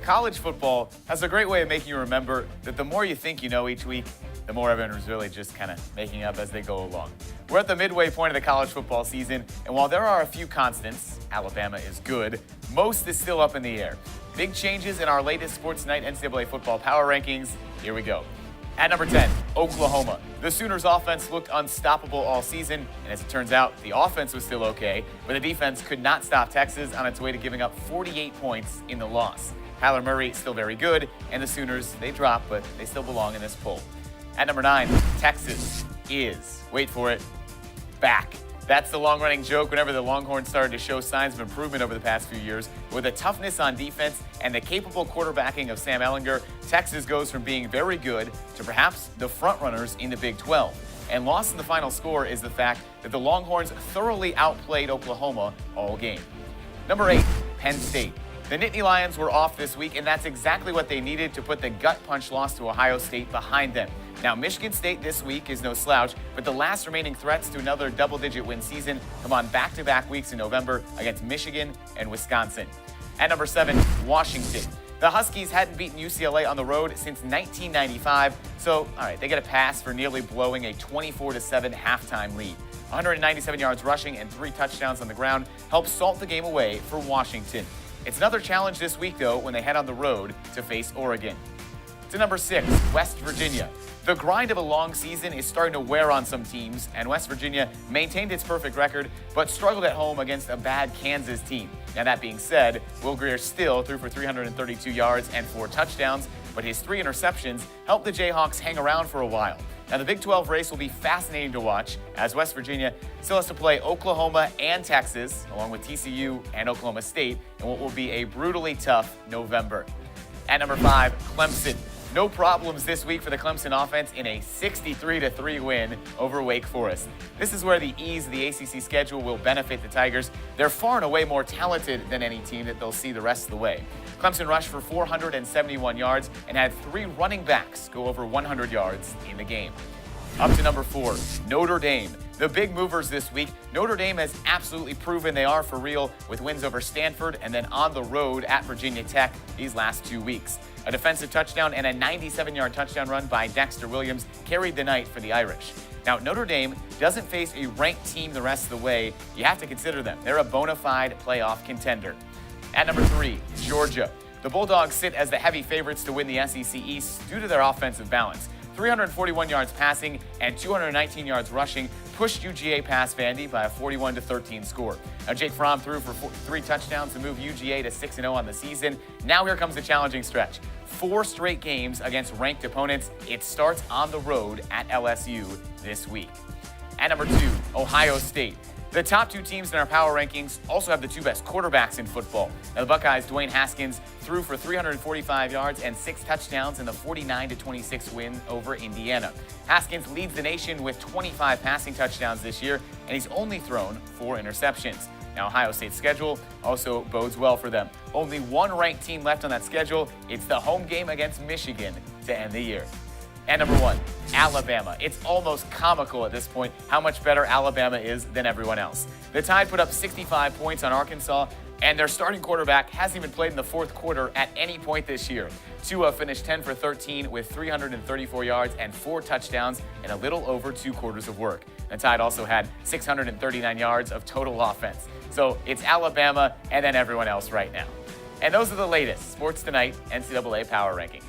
college football has a great way of making you remember that the more you think you know each week, the more everyone is really just kind of making up as they go along. We're at the midway point of the college football season, and while there are a few constants, Alabama is good, most is still up in the air. Big changes in our latest Sports2Nite NCAA football power rankings. Here we go. At number 10, Oklahoma. The Sooners' offense looked unstoppable all season, and as it turns out, the offense was still okay, but the defense could not stop Texas on its way to giving up 48 points in the loss. Kyler Murray still very good, and the Sooners, they dropped, but they still belong in this poll. At number 9, Texas is, wait for it, back. That's the long-running joke whenever the Longhorns started to show signs of improvement over the past few years. With the toughness on defense and the capable quarterbacking of Sam Ehlinger, Texas goes from being very good to perhaps the frontrunners in the Big 12. And lost in the final score is the fact that the Longhorns thoroughly outplayed Oklahoma all game. Number 8, Penn State. The Nittany Lions were off this week, and that's exactly what they needed to put the gut punch loss to Ohio State behind them. Now, Michigan State this week is no slouch, but the last remaining threats to another double-digit win season come on back-to-back weeks in November against Michigan and Wisconsin. At number 7, Washington. The Huskies hadn't beaten UCLA on the road since 1995, so, all right, they get a pass for nearly blowing a 24-7 halftime lead. 197 yards rushing and 3 touchdowns on the ground helped salt the game away for Washington. It's another challenge this week, though, when they head on the road to face Oregon. To number 6, West Virginia. The grind of a long season is starting to wear on some teams, and West Virginia maintained its perfect record, but struggled at home against a bad Kansas team. Now, that being said, Will Grier still threw for 332 yards and 4 touchdowns, but his 3 interceptions helped the Jayhawks hang around for a while. Now, the Big 12 race will be fascinating to watch, as West Virginia still has to play Oklahoma and Texas, along with TCU and Oklahoma State, in what will be a brutally tough November. At number 5, Clemson. No problems this week for the Clemson offense in a 63-3 win over Wake Forest. This is where the ease of the ACC schedule will benefit the Tigers. They're far and away more talented than any team that they'll see the rest of the way. Clemson rushed for 471 yards and had 3 running backs go over 100 yards in the game. Up to number 4, Notre Dame. The big movers this week. Notre Dame has absolutely proven they are for real with wins over Stanford and then on the road at Virginia Tech these last 2 weeks. A defensive touchdown and a 97-yard touchdown run by Dexter Williams carried the night for the Irish. Now, Notre Dame doesn't face a ranked team the rest of the way. You have to consider them. They're a bona fide playoff contender. At number 3, Georgia. The Bulldogs sit as the heavy favorites to win the SEC East due to their offensive balance. 341 yards passing and 219 yards rushing pushed UGA past Vandy by a 41-13 score. Now, Jake Fromm threw for 3 touchdowns to move UGA to 6-0 on the season. Now here comes the challenging stretch. 4 straight games against ranked opponents. It starts on the road at LSU this week. At number 2, Ohio State. The top 2 teams in our power rankings also have the 2 best quarterbacks in football. Now, the Buckeyes' Dwayne Haskins threw for 345 yards and 6 touchdowns in the 49-26 win over Indiana. Haskins leads the nation with 25 passing touchdowns this year, and he's only thrown 4 interceptions. Now, Ohio State's schedule also bodes well for them. Only 1 ranked team left on that schedule. It's the home game against Michigan to end the year. And number 1, Alabama. It's almost comical at this point how much better Alabama is than everyone else. The Tide put up 65 points on Arkansas, and their starting quarterback hasn't even played in the 4th quarter at any point this year. Tua finished 10 for 13 with 334 yards and 4 touchdowns in a little over 2 quarters of work. The Tide also had 639 yards of total offense. So it's Alabama and then everyone else right now. And those are the latest Sports2Nite NCAA Power Rankings.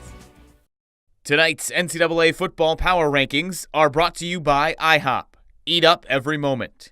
Tonight's NCAA football power rankings are brought to you by IHOP. Eat up every moment.